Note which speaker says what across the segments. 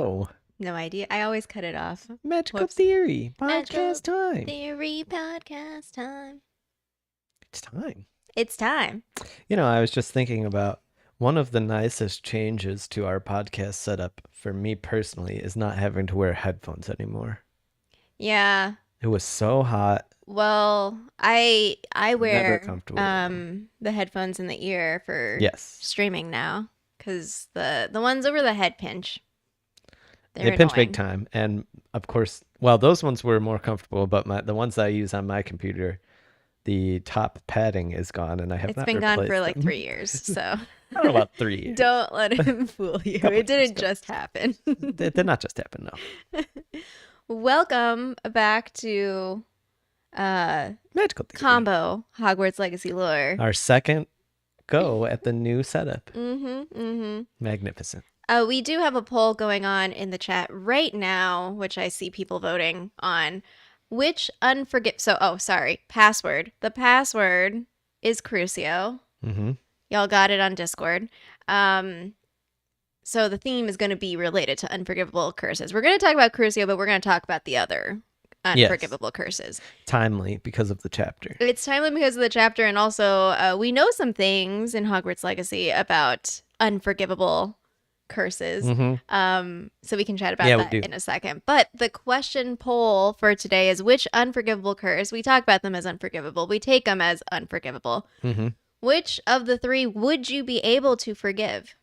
Speaker 1: know?
Speaker 2: No idea. I always cut it off.
Speaker 1: Magical
Speaker 2: Whoops.
Speaker 1: Theory.
Speaker 2: Magical
Speaker 1: Podcast time.
Speaker 2: Theory podcast time.
Speaker 1: It's time.
Speaker 2: It's time.
Speaker 1: I was just thinking about one of the nicest changes to our podcast setup for me personally is not having to wear headphones anymore.
Speaker 2: Yeah.
Speaker 1: It was so hot.
Speaker 2: Well, I
Speaker 1: Never
Speaker 2: wear
Speaker 1: comfortable with them.
Speaker 2: the headphones in the ear for
Speaker 1: Yes.
Speaker 2: streaming now because the ones over the head pinch.
Speaker 1: They
Speaker 2: They're
Speaker 1: pinch big
Speaker 2: annoying.
Speaker 1: time. And of course, well, those ones were more comfortable, but the ones I use on my computer, the top padding is gone and I have
Speaker 2: It's
Speaker 1: not
Speaker 2: been gone for
Speaker 1: replaced
Speaker 2: like
Speaker 1: them.
Speaker 2: 3 years, so
Speaker 1: I don't know about 3 years.
Speaker 2: don't let him fool you.
Speaker 1: Couple
Speaker 2: It didn't
Speaker 1: years,
Speaker 2: just happen.
Speaker 1: It did not just happen, no.
Speaker 2: Welcome back to
Speaker 1: Magical Theory.
Speaker 2: Combo Hogwarts Legacy Lore.
Speaker 1: Our second go at the new setup.
Speaker 2: Mm-hmm.
Speaker 1: Magnificent.
Speaker 2: We do have a poll going on in the chat right now, which I see people voting on. Password. The password is Crucio.
Speaker 1: Mm-hmm.
Speaker 2: Y'all got it on Discord. So the theme is going to be related to Unforgivable Curses. We're going to talk about Crucio, but we're going to talk about the other Unforgivable Curses.
Speaker 1: Timely because of the chapter.
Speaker 2: It's timely because of the chapter, and also we know some things in Hogwarts Legacy about Unforgivable Curses.
Speaker 1: Mm-hmm.
Speaker 2: So we can chat about that in a second. But the question poll for today is which Unforgivable Curse, we talk about them as unforgivable, we take them as unforgivable.
Speaker 1: Mm-hmm.
Speaker 2: Which of the three would you be able to forgive?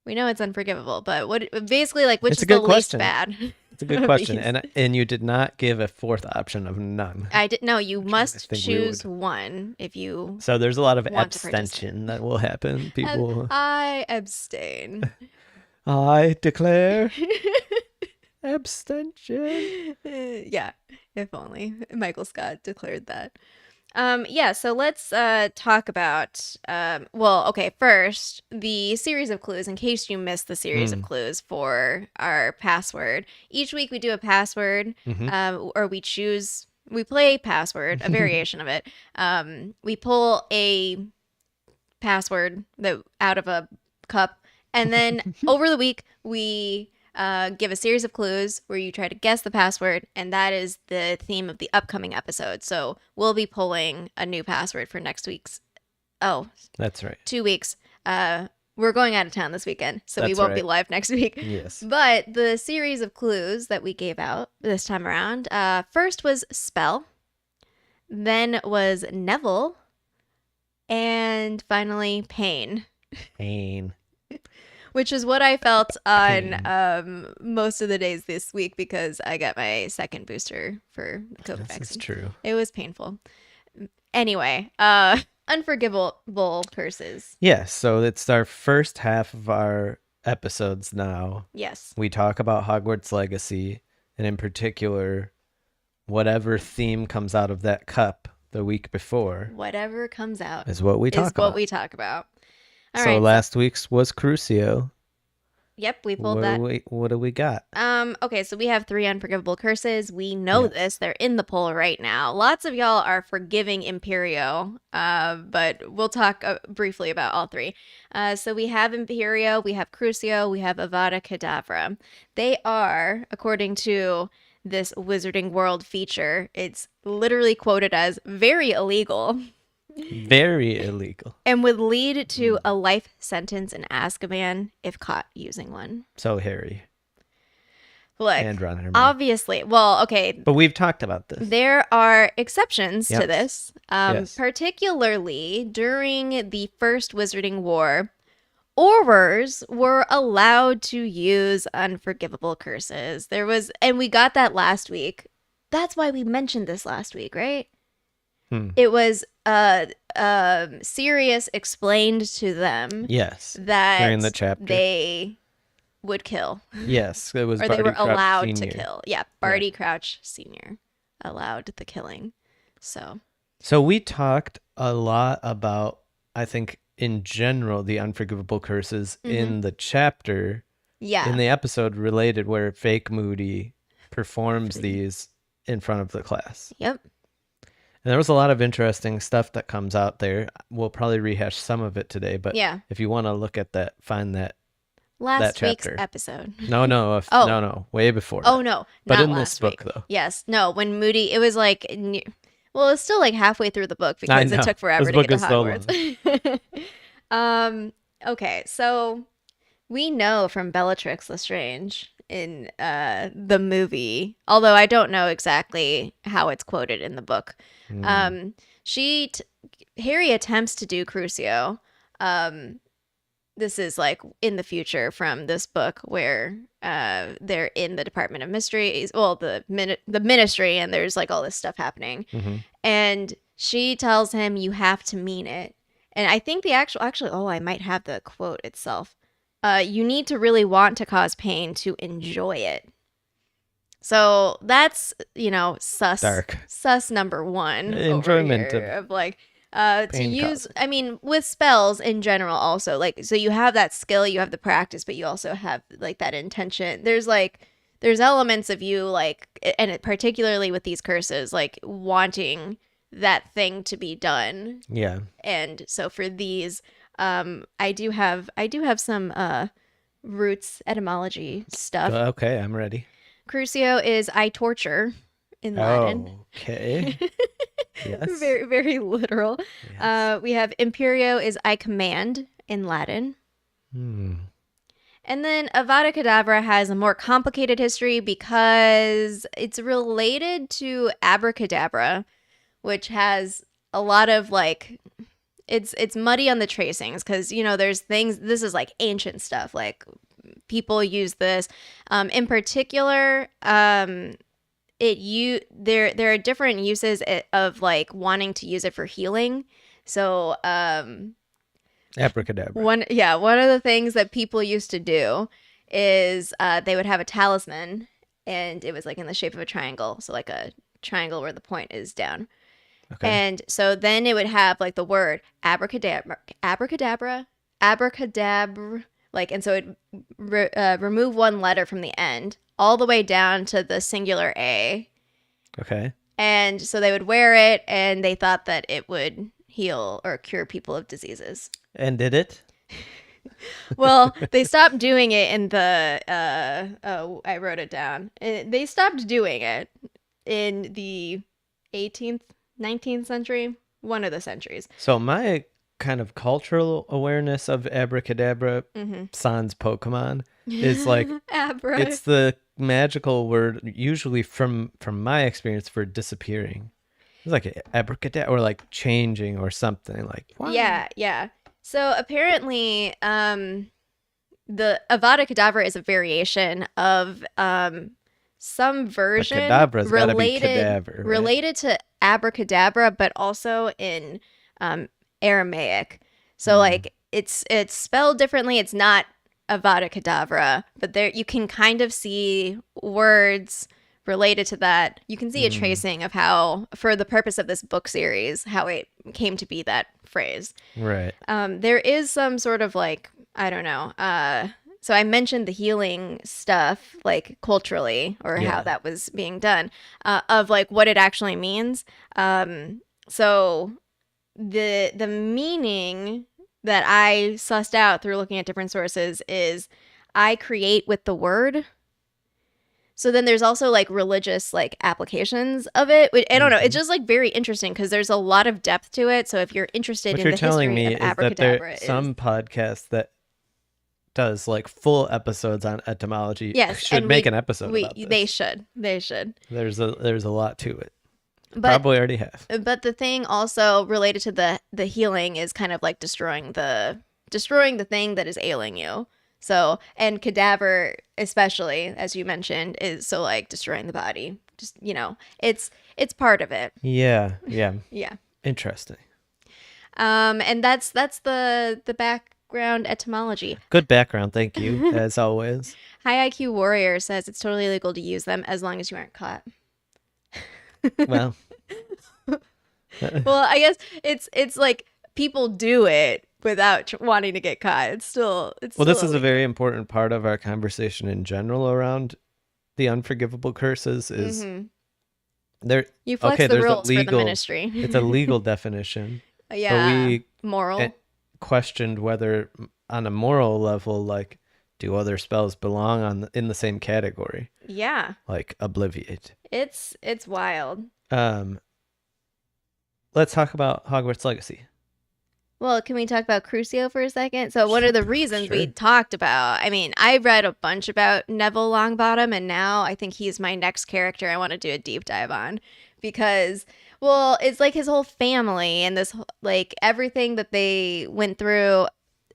Speaker 2: We know it's unforgivable, but which
Speaker 1: It's
Speaker 2: is
Speaker 1: a
Speaker 2: the
Speaker 1: good
Speaker 2: least
Speaker 1: question.
Speaker 2: bad?
Speaker 1: It's a good question. And you did not give a fourth option of none.
Speaker 2: I did no, you must
Speaker 1: think we
Speaker 2: choose
Speaker 1: would.
Speaker 2: one if you
Speaker 1: So there's a lot of
Speaker 2: want to participate.
Speaker 1: abstention that will happen. People,
Speaker 2: I abstain.
Speaker 1: I declare abstention.
Speaker 2: Yeah, if only Michael Scott declared that. So let's talk about first the series of clues in case you missed the series of clues for our password. Each week we do a password, or we play password, a variation of it. We pull a password out of a cup, and then over the week we give a series of clues where you try to guess the password, and that is the theme of the upcoming episode. So we'll be pulling a new password for next week's. Oh,
Speaker 1: that's right.
Speaker 2: 2 weeks. We're going out of town this weekend, so we won't be live next week.
Speaker 1: Yes.
Speaker 2: But the series of clues that we gave out this time around, first was spell, then was Neville, and finally pain.
Speaker 1: Pain.
Speaker 2: Which is what I felt on most of the days this week because I got my second booster for the COVID vaccine.
Speaker 1: This is true.
Speaker 2: It was painful. Anyway, Unforgivable Curses.
Speaker 1: Yes, so it's our first half of our episodes now.
Speaker 2: Yes.
Speaker 1: We talk about Hogwarts Legacy, and in particular, whatever theme comes out of that cup the week before.
Speaker 2: Whatever comes out
Speaker 1: is what we talk about.
Speaker 2: All
Speaker 1: so
Speaker 2: right,
Speaker 1: last week's was Crucio.
Speaker 2: Yep, we pulled that.
Speaker 1: What do we got?
Speaker 2: Okay, so we have 3 Unforgivable Curses. We know this. They're in the poll right now. Lots of y'all are forgiving Imperio, but we'll talk briefly about all 3. So we have Imperio, we have Crucio, we have Avada Kedavra. They are, according to this Wizarding World feature, it's literally quoted as very illegal.
Speaker 1: Very illegal.
Speaker 2: And would lead to a life sentence in Azkaban if caught using one.
Speaker 1: So Harry.
Speaker 2: Look,
Speaker 1: and Ron Hermione.
Speaker 2: Obviously. Well, okay.
Speaker 1: But we've talked about this.
Speaker 2: There are exceptions to this.
Speaker 1: Yes.
Speaker 2: Particularly during the First Wizarding War, Aurors were allowed to use Unforgivable Curses. And we got that last week. That's why we mentioned this last week, right? It was Sirius explained to them that
Speaker 1: during the chapter
Speaker 2: they would kill.
Speaker 1: Yes, it was
Speaker 2: or
Speaker 1: Barty
Speaker 2: they were
Speaker 1: Crouch
Speaker 2: allowed
Speaker 1: Sr.
Speaker 2: to kill. Yeah, Barty Crouch Sr. allowed the killing. So
Speaker 1: we talked a lot about, I think, in general, the Unforgivable Curses in the chapter.
Speaker 2: Yeah.
Speaker 1: In the episode related where fake Moody performs these in front of the class.
Speaker 2: Yep.
Speaker 1: And there was a lot of interesting stuff that comes out there. We'll probably rehash some of it today, but if you want to look at that, find that that
Speaker 2: Last week's
Speaker 1: chapter.
Speaker 2: episode.
Speaker 1: No,
Speaker 2: Oh.
Speaker 1: no, way before.
Speaker 2: Oh
Speaker 1: that.
Speaker 2: no,
Speaker 1: But
Speaker 2: not
Speaker 1: in this
Speaker 2: last
Speaker 1: book,
Speaker 2: week.
Speaker 1: though.
Speaker 2: Yes, no. When Moody, it was like, well, it's still like halfway through the book
Speaker 1: I
Speaker 2: because it
Speaker 1: know.
Speaker 2: took forever
Speaker 1: This
Speaker 2: to get
Speaker 1: book
Speaker 2: to
Speaker 1: is so long.
Speaker 2: Hogwarts. Okay, so we know from Bellatrix Lestrange in the movie, although I don't know exactly how it's quoted in the book.
Speaker 1: Mm.
Speaker 2: Harry attempts to do Crucio. This is like in the future from this book where they're in the Department of Mysteries, well, the ministry, and there's like all this stuff happening.
Speaker 1: Mm-hmm.
Speaker 2: And she tells him, "You have to mean it." And I think the actually, oh, I might have the quote itself. You need to really want to cause pain to enjoy it. So that's,
Speaker 1: Dark.
Speaker 2: sus number one
Speaker 1: Enjoyment
Speaker 2: over here
Speaker 1: of
Speaker 2: of like to
Speaker 1: pain
Speaker 2: use,
Speaker 1: causing.
Speaker 2: I mean, with spells in general also, like, so you have that skill, you have the practice, but you also have like that intention. There's elements of you like, and particularly with these curses, like wanting that thing to be done.
Speaker 1: Yeah.
Speaker 2: And so for these, I do have some roots etymology stuff.
Speaker 1: Okay, I'm ready.
Speaker 2: Crucio is I torture in Latin.
Speaker 1: Okay. Yes.
Speaker 2: Very, very literal.
Speaker 1: Yes.
Speaker 2: We have Imperio is I command in Latin.
Speaker 1: Hmm.
Speaker 2: And then Avada Kedavra has a more complicated history because it's related to Abracadabra, which has a lot of like, it's muddy on the tracings because, there's things, this is like ancient stuff, like people use this. In particular, there are different uses of like wanting to use it for healing. So
Speaker 1: Abracadabra.
Speaker 2: one of the things that people used to do is they would have a talisman, and it was like in the shape of a triangle, so like a triangle where the point is down.
Speaker 1: Okay.
Speaker 2: And so then it would have like the word abracadabra, like, and so it remove one letter from the end all the way down to the singular A.
Speaker 1: Okay.
Speaker 2: And so they would wear it, and they thought that it would heal or cure people of diseases.
Speaker 1: And did it?
Speaker 2: Well, they stopped doing it in the I wrote it down. They stopped doing it in the 18th, 19th century, one of the centuries.
Speaker 1: So my kind of cultural awareness of abracadabra sans Pokemon is like
Speaker 2: Abra.
Speaker 1: it's the magical word usually from my experience for disappearing. It's like abracadabra or like changing or something like wow.
Speaker 2: Yeah. So apparently the Avada Kedavra is a variation of some version
Speaker 1: Cadabra's gotta be cadaver, right?
Speaker 2: related to abracadabra, but also in Aramaic. So like it's spelled differently. It's not Avada Kedavra, but there you can kind of see words related to that. You can see a tracing of how, for the purpose of this book series, how it came to be that phrase.
Speaker 1: Right.
Speaker 2: There is some sort of like, I don't know. So I mentioned the healing stuff, like culturally, or how that was being done, of like what it actually means. So the meaning that I sussed out through looking at different sources is I create with the word. So then there's also like religious like applications of it. I don't know. It's just like very interesting because there's a lot of depth to it. So if you're interested in the history of abracadabra,
Speaker 1: is some podcast that does like full episodes on etymology.
Speaker 2: Yes,
Speaker 1: should make an episode about this.
Speaker 2: They should.
Speaker 1: There's a lot to it.
Speaker 2: But,
Speaker 1: probably already have.
Speaker 2: But the thing also related to the healing is kind of like destroying the thing that is ailing you. So, and cadaver, especially as you mentioned, is so like destroying the body. Just, it's part of it.
Speaker 1: Yeah.
Speaker 2: Yeah.
Speaker 1: Interesting.
Speaker 2: And that's the background etymology.
Speaker 1: Good background, thank you, as always.
Speaker 2: High IQ Warrior says it's totally legal to use them as long as you aren't caught.
Speaker 1: Well.
Speaker 2: Well, I guess it's like people do it without wanting to get caught. It's still
Speaker 1: this
Speaker 2: illegal.
Speaker 1: is a very important part of our conversation in general around the unforgivable curses is there.
Speaker 2: You flex the rules for the ministry.
Speaker 1: It's a legal definition.
Speaker 2: Yeah.
Speaker 1: But we
Speaker 2: moral
Speaker 1: questioned whether on a moral level, like, do other spells belong in the same category,
Speaker 2: Yeah.
Speaker 1: like Obliviate?
Speaker 2: It's wild.
Speaker 1: Let's talk about Hogwarts Legacy.
Speaker 2: Well, can we talk about Crucio for a second? So one of the reasons we
Speaker 1: Sure.
Speaker 2: talked about, I mean, I read a bunch about Neville Longbottom, and now I think he's my next character I want to do a deep dive on because, well, it's like his whole family and this, like, everything that they went through.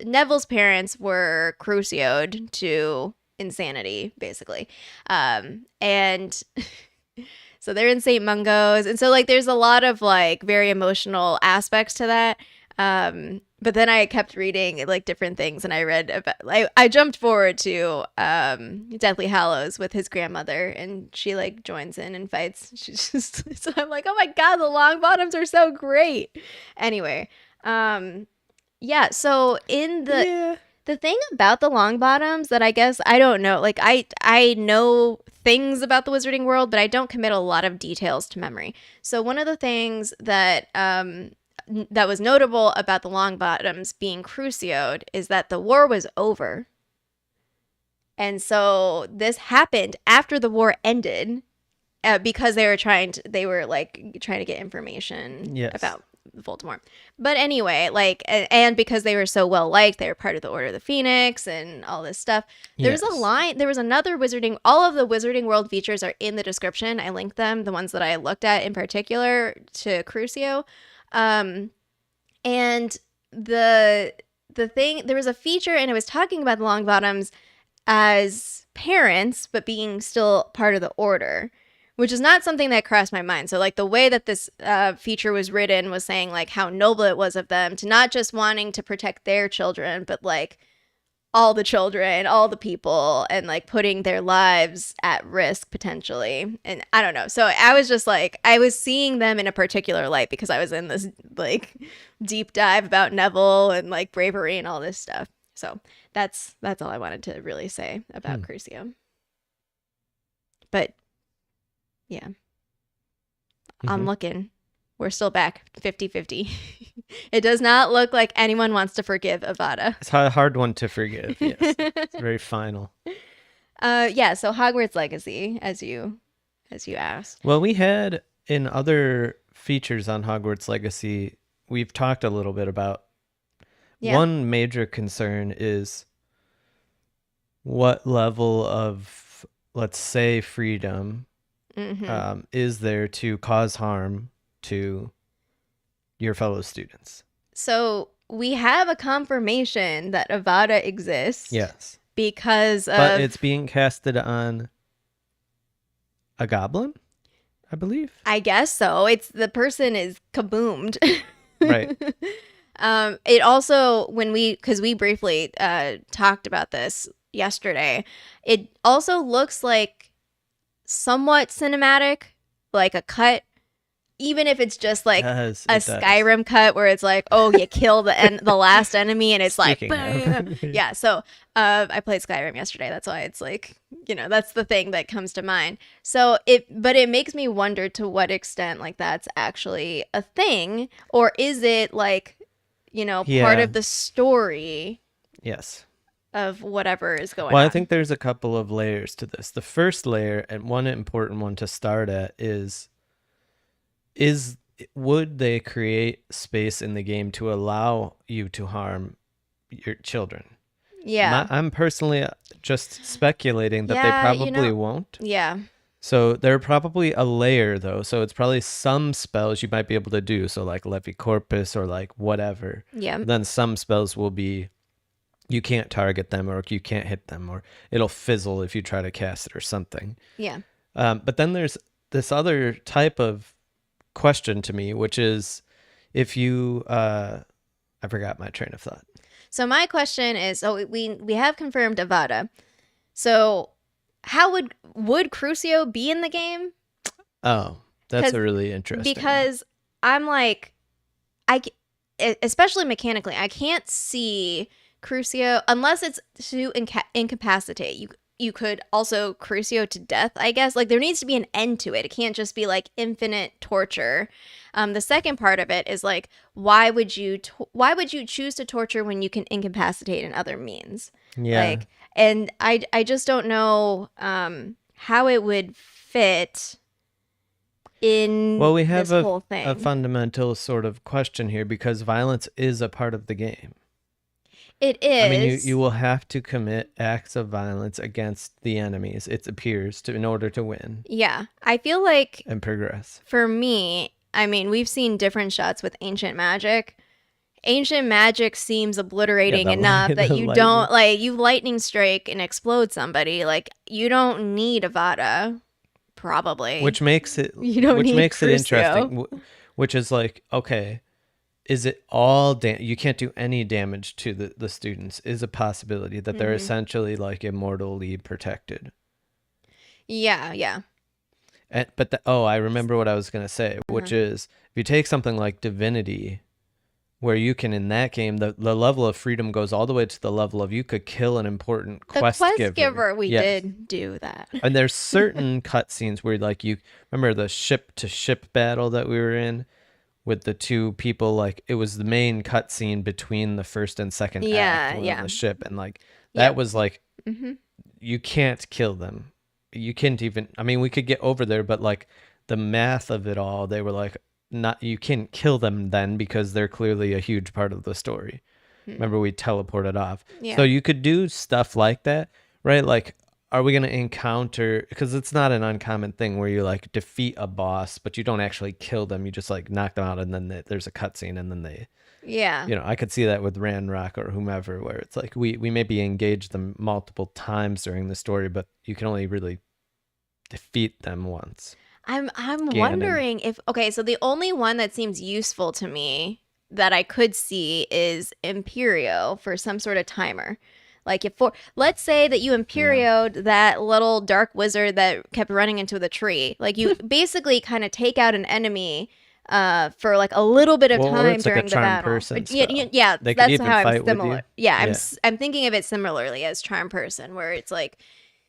Speaker 2: Neville's parents were crucioed to insanity, basically. And so they're in St. Mungo's. And so, like, there's a lot of, like, very emotional aspects to that. But then I kept reading like different things, and I read about I jumped forward to Deathly Hallows with his grandmother, and she like joins in and fights. She's just so I'm like, oh my god, the Longbottoms are so great. Anyway, yeah. So in the thing about the Longbottoms that I guess I don't know, like I know things about the wizarding world, but I don't commit a lot of details to memory. So one of the things that that was notable about the Longbottoms being crucioed is that the war was over. And so this happened after the war ended because they were trying to get information about Voldemort. But anyway, like, and because they were so well liked, they were part of the Order of the Phoenix and all this stuff. There's a line, there was another wizarding, all of the Wizarding World features are in the description. I linked them, the ones that I looked at in particular to Crucio. And the thing, there was a feature and it was talking about the Longbottoms as parents, but being still part of the order, which is not something that crossed my mind. So like the way that this feature was written was saying like how noble it was of them to not just wanting to protect their children, but like all the children, all the people, and like putting their lives at risk potentially. And I don't know. So I was just like, I was seeing them in a particular light because I was in this like deep dive about Neville and like bravery and all this stuff. So that's all I wanted to really say about Crucio. But yeah, I'm looking. We're still back 50-50. It does not look like anyone wants to forgive Avada.
Speaker 1: It's a hard one to forgive. Yes, it's very final.
Speaker 2: Yeah. So Hogwarts Legacy, as you asked.
Speaker 1: Well, we had in other features on Hogwarts Legacy, we've talked a little bit about one major concern is what level of, let's say, freedom is there to cause harm to your fellow students.
Speaker 2: So we have a confirmation that Avada exists.
Speaker 1: Yes.
Speaker 2: But
Speaker 1: it's being casted on a goblin, I believe.
Speaker 2: I guess so. It's the person is kaboomed.
Speaker 1: Right.
Speaker 2: It also, because we briefly talked about this yesterday, it also looks like somewhat cinematic, like a cut. Even if it's just like a Skyrim cut where it's like, oh, you kill the last enemy and it's like, yeah. So I played Skyrim yesterday. That's why it's like, that's the thing that comes to mind. So but it makes me wonder to what extent like that's actually a thing, or is it like, part of the story?
Speaker 1: Yes.
Speaker 2: Of whatever is going on.
Speaker 1: Well, I think there's a couple of layers to this. The first layer, and one important one to start at, is would they create space in the game to allow you to harm your children?
Speaker 2: Yeah.
Speaker 1: I'm personally just speculating that they probably won't.
Speaker 2: Yeah.
Speaker 1: So they're probably a layer though. So it's probably some spells you might be able to do. So like Levi Corpus or like whatever.
Speaker 2: Yeah.
Speaker 1: Then some spells will be, you can't target them or you can't hit them or it'll fizzle if you try to cast it or something.
Speaker 2: Yeah.
Speaker 1: But then there's this other type of question to me, which is if you I forgot my train of thought.
Speaker 2: So my question is, we have confirmed Avada. So how would Crucio be in the game?
Speaker 1: Oh, that's a really interesting.
Speaker 2: Because I'm like, especially mechanically, I can't see Crucio unless it's to incapacitate. you could also Crucio to death, I guess. Like, there needs to be an end to it. It can't just be like infinite torture. The second part of it is like, why would you choose to torture when you can incapacitate in other means?
Speaker 1: Yeah.
Speaker 2: Like, and I just don't know how it would fit in
Speaker 1: well, we have
Speaker 2: this whole thing.
Speaker 1: a fundamental sort of question here, because violence is a part of the game.
Speaker 2: It is.
Speaker 1: I mean, you will have to commit acts of violence against the enemies, it appears, in order to win.
Speaker 2: Yeah. I feel like...
Speaker 1: and progress.
Speaker 2: For me, I mean, we've seen different shots with ancient magic. Ancient magic seems obliterating enough that you don't... Like, you lightning strike and explode somebody. Like, you don't need Avada, probably.
Speaker 1: Which makes it...
Speaker 2: You don't need
Speaker 1: makes it
Speaker 2: Crucio.
Speaker 1: interesting. Which is like, okay... is it all you can't do any damage to the students is a possibility that they're essentially like immortally protected.
Speaker 2: Yeah.
Speaker 1: But I remember what I was going to say, which is if you take something like Divinity, where you can, in that game, the level of freedom goes all the way to the level of you could kill an important quest giver.
Speaker 2: We did do that.
Speaker 1: And there's certain cutscenes where like you remember the ship to ship battle that we were in with the two people, like it was the main cutscene between the first and second act on the ship, and like that was like you can't kill them. You can't even. I mean, we could get over there, but like the math of it all, they were like, not you can't kill them then because they're clearly a huge part of the story. Remember, we teleported off, so you could do stuff like that, right? Like, are we going to encounter, because it's not an uncommon thing where you like defeat a boss, but you don't actually kill them. You just like knock them out, and then there's a cutscene, and then they, I could see that with Ranrock or whomever, where it's like we maybe engage them multiple times during the story, but you can only really defeat them once.
Speaker 2: I'm wondering if, okay, so the only one that seems useful to me that I could see is Imperio for some sort of timer. Like let's say that you Imperio'd that little dark wizard that kept running into the tree. Like you basically kind of take out an enemy for like a little bit of time during the battle. Yeah, that's how I'm similar. Yeah, I'm thinking of it similarly as Charm Person, where it's like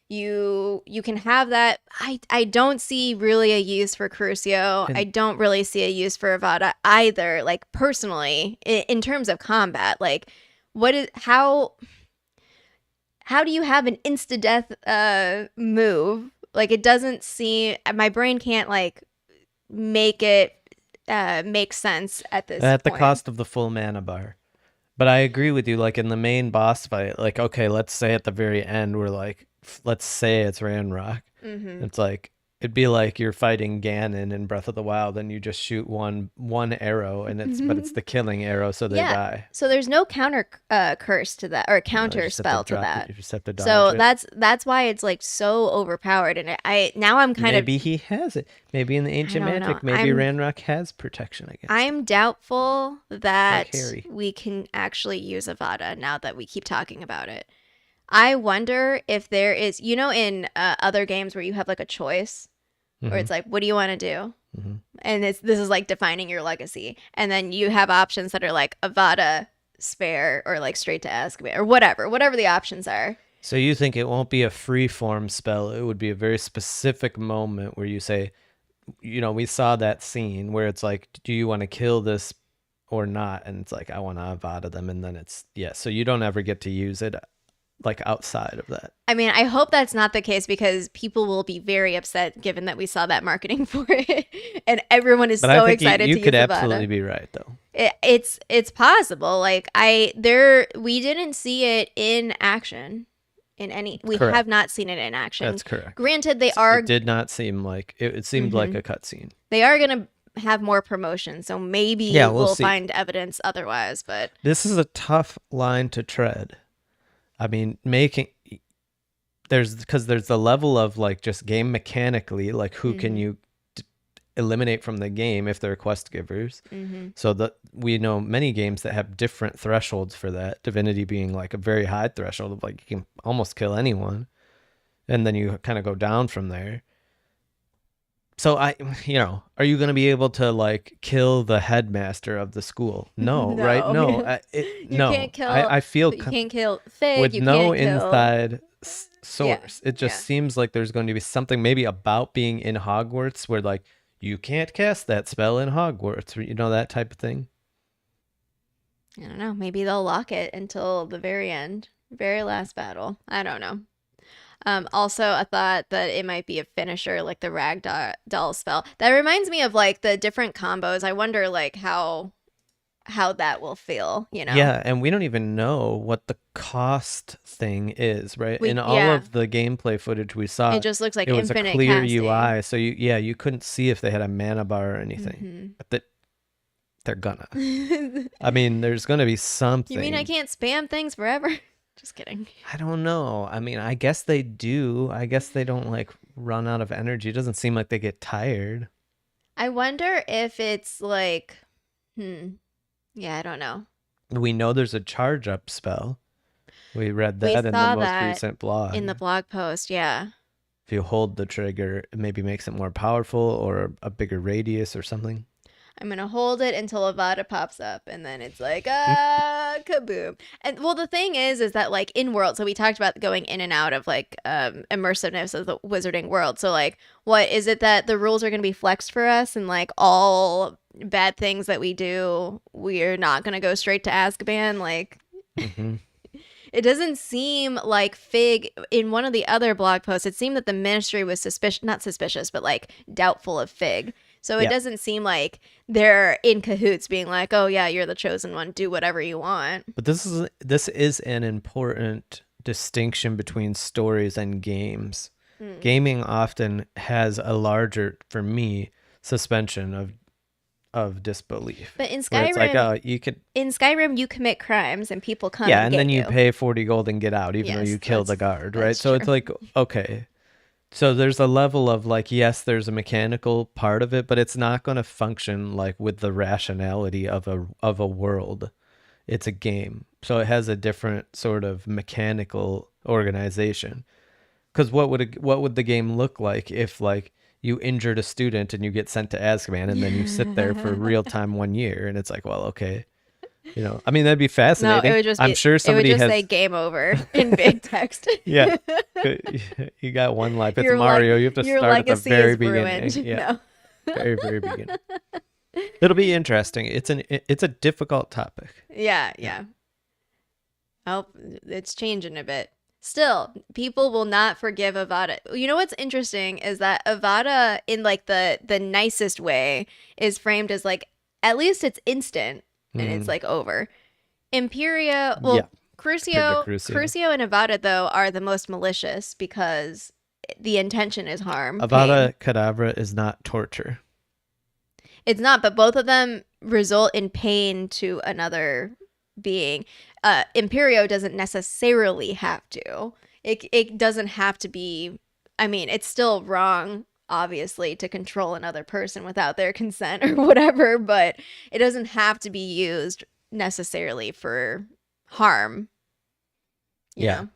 Speaker 2: you can have that. I don't see really a use for Crucio. I don't really see a use for Avada either. Like personally, in terms of combat, like how do you have an insta-death move? Like, it doesn't seem... My brain can't, like, make it make sense at this point.
Speaker 1: At the cost of the full mana bar. But I agree with you, like, in the main boss fight, like, okay, let's say at the very end, we're like, let's say it's Ranrock. It's like, it'd be like you're fighting Ganon in Breath of the Wild, and you just shoot one arrow, and but it's the killing arrow, so they die.
Speaker 2: So there's no counter curse to that, or counter spell to that.
Speaker 1: You just have to dodge
Speaker 2: so
Speaker 1: it.
Speaker 2: that's why it's like so overpowered, and I'm kind of,
Speaker 1: maybe he has it. Maybe in the ancient magic, maybe Ranrock has protection against.
Speaker 2: I'm doubtful that we can actually use Avada now that we keep talking about it. I wonder if there is, in other games where you have like a choice, where it's like, what do you want to do? And this is like defining your legacy. And then you have options that are like Avada, spare, or like straight to Azkaban, or whatever the options are.
Speaker 1: So you think it won't be a free form spell? It would be a very specific moment where you say, we saw that scene where it's like, do you want to kill this or not? And it's like, I want to Avada them. And then it's, so you don't ever get to use it like outside of that.
Speaker 2: I mean, I hope that's not the case, because people will be very upset given that we saw that marketing for it, and everyone is so excited to use Avada. You could absolutely
Speaker 1: be right, though.
Speaker 2: It's possible. Like we didn't see it in action in any. We have not seen it in action.
Speaker 1: That's correct.
Speaker 2: Granted, it
Speaker 1: did not seem like it seemed like a cutscene.
Speaker 2: They are gonna have more promotion, so maybe we'll find evidence otherwise. But
Speaker 1: this is a tough line to tread. I mean, there's the level of like just game mechanically, like who can you eliminate from the game if they're quest givers. So we know many games that have different thresholds for that. Divinity being like a very high threshold of like you can almost kill anyone, and then you kind of go down from there. So are you going to be able to like kill the headmaster of the school? No, right? No,
Speaker 2: you can't kill.
Speaker 1: I feel
Speaker 2: you can't kill Fig.
Speaker 1: with
Speaker 2: you
Speaker 1: no
Speaker 2: can't
Speaker 1: inside source. It just seems like there's going to be something maybe about being in Hogwarts where like you can't cast that spell in Hogwarts, or, you know, that type of thing.
Speaker 2: I don't know. Maybe they'll lock it until the very end, very last battle. I don't know. Also, I thought that it might be a finisher, like the rag doll spell. That reminds me of like the different combos. I wonder like how that will feel, you know?
Speaker 1: Yeah, and we don't even know what the cost thing is, right? In all of the gameplay footage we saw,
Speaker 2: it just looks like
Speaker 1: it was
Speaker 2: infinite
Speaker 1: a clear
Speaker 2: casting.
Speaker 1: UI, so you couldn't see if they had a mana bar or anything. But they're gonna. I mean, there's gonna be something.
Speaker 2: You mean I can't spam things forever? Just kidding.
Speaker 1: I don't know. I mean, I guess they do. I guess they don't like run out of energy. It doesn't seem like they get tired.
Speaker 2: I wonder if it's like, yeah, I don't know.
Speaker 1: We know there's a charge up spell. We read that in the most recent blog.
Speaker 2: In the blog post, yeah.
Speaker 1: If you hold the trigger, it maybe makes it more powerful or a bigger radius or something.
Speaker 2: I'm going to hold it until Avada pops up, and then it's like, kaboom. And well, the thing is that like in world, so we talked about going in and out of like immersiveness of the wizarding world. So like, what is it that the rules are going to be flexed for us, and like all bad things that we do, we're not going to go straight to Azkaban? Like, it doesn't seem like Fig, in one of the other blog posts, it seemed that the ministry was not suspicious, but like doubtful of Fig. So it doesn't seem like they're in cahoots being like, oh, yeah, you're the chosen one. Do whatever you want.
Speaker 1: But this is an important distinction between stories and games. Gaming often has a larger, for me, suspension of disbelief.
Speaker 2: But in Skyrim,
Speaker 1: it's like,
Speaker 2: in Skyrim, you commit crimes and people come
Speaker 1: and then you pay 40 gold and get out, even though you kill the guard, right? So it's like, okay. So there's a level of like, yes, there's a mechanical part of it, but it's not going to function like with the rationality of a world. It's a game. So it has a different sort of mechanical organization. Because what would the game look like if like you injured a student and you get sent to Azkaban and then you sit there for real time 1 year and it's like, well, okay. You know, I mean, that'd be fascinating.
Speaker 2: No, it would just
Speaker 1: I'm sure somebody
Speaker 2: it would just say game over in big text.
Speaker 1: Yeah. You got one life. It's Mario. You have to start at the very beginning. Yeah. No. Very, very beginning. It'll be interesting. It's a difficult topic.
Speaker 2: Yeah. Oh, it's changing a bit. Still, people will not forgive Avada. You know what's interesting is that Avada, in like the nicest way, is framed as like, at least it's instant. And it's like over. Imperia, Crucio and Avada, though, are the most malicious because the intention is harm.
Speaker 1: Avada Kedavra is not torture.
Speaker 2: It's not, but both of them result in pain to another being. Imperio doesn't necessarily have to. It doesn't have to be. I mean, it's still wrong, obviously, to control another person without their consent or whatever, but it doesn't have to be used necessarily for harm. You know?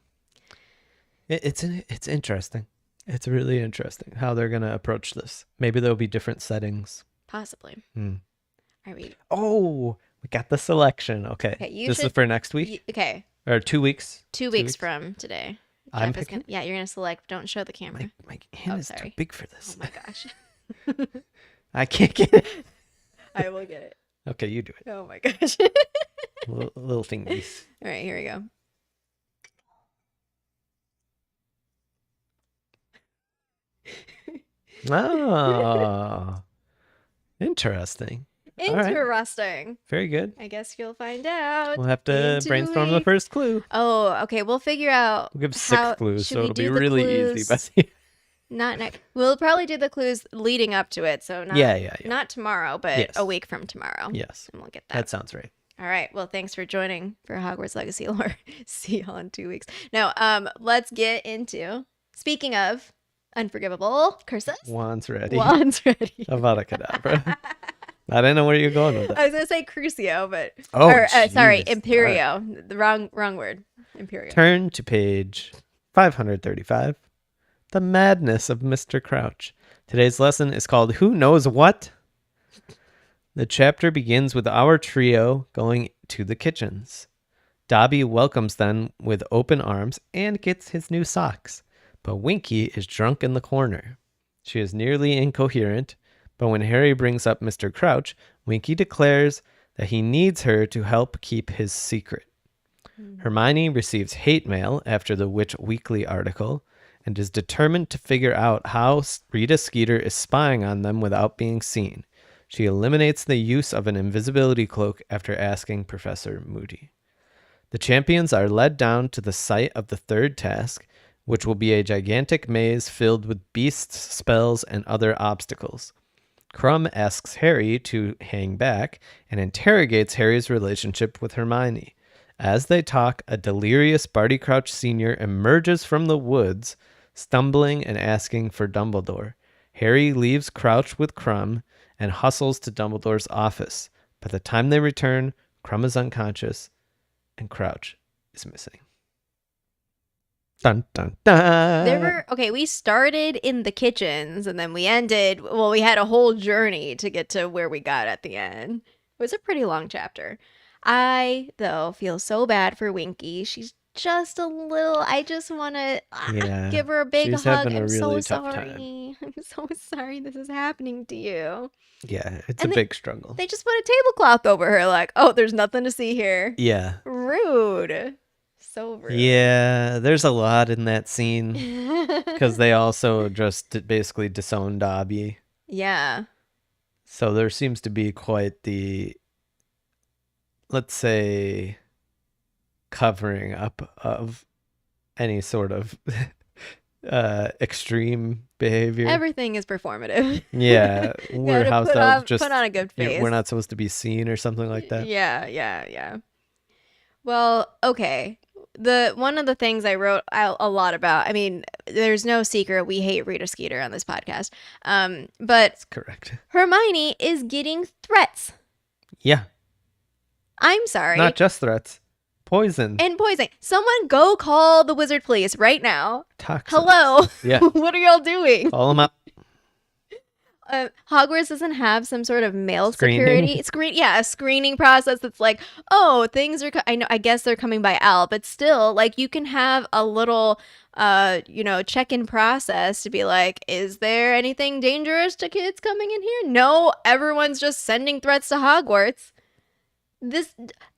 Speaker 1: It's interesting. It's really interesting how they're going to approach this. Maybe there'll be different settings.
Speaker 2: Possibly. Are we?
Speaker 1: Oh, we got the selection. Okay. This is for next week?
Speaker 2: Okay.
Speaker 1: Or 2 weeks?
Speaker 2: 2 weeks from today.
Speaker 1: I'm picking?
Speaker 2: You're going to select. Don't show the camera.
Speaker 1: My hand is too big for this.
Speaker 2: Oh my gosh.
Speaker 1: I can't get it.
Speaker 2: I will get it.
Speaker 1: Okay, you do it.
Speaker 2: Oh my gosh.
Speaker 1: little thingies.
Speaker 2: All right, here we go.
Speaker 1: Oh, interesting.
Speaker 2: Interesting.
Speaker 1: Right. Very good.
Speaker 2: I guess you'll find out.
Speaker 1: We'll have to brainstorm the first clue.
Speaker 2: Oh, okay. We'll figure out.
Speaker 1: We'll give 6 clues, so it'll be really easy.
Speaker 2: Not next. We'll probably do the clues leading up to it. So not not tomorrow, but a week from tomorrow.
Speaker 1: Yes.
Speaker 2: And we'll get that.
Speaker 1: That sounds right.
Speaker 2: All right. Well, thanks for joining for Hogwarts Legacy Lore. See y'all in 2 weeks. Now, let's get into, speaking of Unforgivable Curses.
Speaker 1: Wands ready.
Speaker 2: Avada
Speaker 1: Kedavra. I didn't know where you're going with that.
Speaker 2: I was going to say Crucio, but...
Speaker 1: sorry,
Speaker 2: Imperio. Right. The wrong word. Imperio.
Speaker 1: Turn to page 535. The Madness of Mr. Crouch. Today's lesson is called Who Knows What? The chapter begins with our trio going to the kitchens. Dobby welcomes them with open arms and gets his new socks. But Winky is drunk in the corner. She is nearly incoherent, but when Harry brings up Mr. Crouch, Winky declares that he needs her to help keep his secret. Hermione receives hate mail after the Witch Weekly article and is determined to figure out how Rita Skeeter is spying on them without being seen. She eliminates the use of an invisibility cloak after asking Professor Moody. The champions are led down to the site of the third task, which will be a gigantic maze filled with beasts, spells, and other obstacles. Krum asks Harry to hang back and interrogates Harry's relationship with Hermione. As they talk, a delirious Barty Crouch Sr. emerges from the woods, stumbling and asking for Dumbledore. Harry leaves Crouch with Krum and hustles to Dumbledore's office. By the time they return, Krum is unconscious and Crouch is missing. Dun, dun, dun.
Speaker 2: We started in the kitchens and then we had a whole journey to get to where we got at the end. It was a pretty long chapter. I, though, feel so bad for Winky. She's just a little, I just want to give her a big hug. I'm so sorry. I'm so sorry this is happening to you.
Speaker 1: Yeah, it's a big struggle.
Speaker 2: They just put a tablecloth over her like, oh, there's nothing to see here.
Speaker 1: Yeah.
Speaker 2: Rude. So rude.
Speaker 1: Yeah, there's a lot in that scene because they also just basically disown Dobby.
Speaker 2: Yeah.
Speaker 1: So there seems to be quite the, let's say, covering up of any sort of extreme behavior.
Speaker 2: Everything is performative.
Speaker 1: Yeah, we're
Speaker 2: put on a good face.
Speaker 1: We're not supposed to be seen or something like that.
Speaker 2: Yeah. Well, okay. One of the things I wrote a lot about, I mean, there's no secret we hate Rita Skeeter on this podcast. But
Speaker 1: that's correct.
Speaker 2: Hermione is getting threats.
Speaker 1: Yeah.
Speaker 2: I'm sorry.
Speaker 1: Not just threats. Poison.
Speaker 2: And poison. Someone go call the wizard police right now.
Speaker 1: Toxic.
Speaker 2: Hello.
Speaker 1: Yeah.
Speaker 2: What are y'all doing?
Speaker 1: Call them up.
Speaker 2: Hogwarts doesn't have some sort of mail security a screening process that's like, oh, things are I guess they're coming by L, but still, like, you can have a little check-in process to be like, is there anything dangerous to kids coming in here? No, everyone's just sending threats to Hogwarts.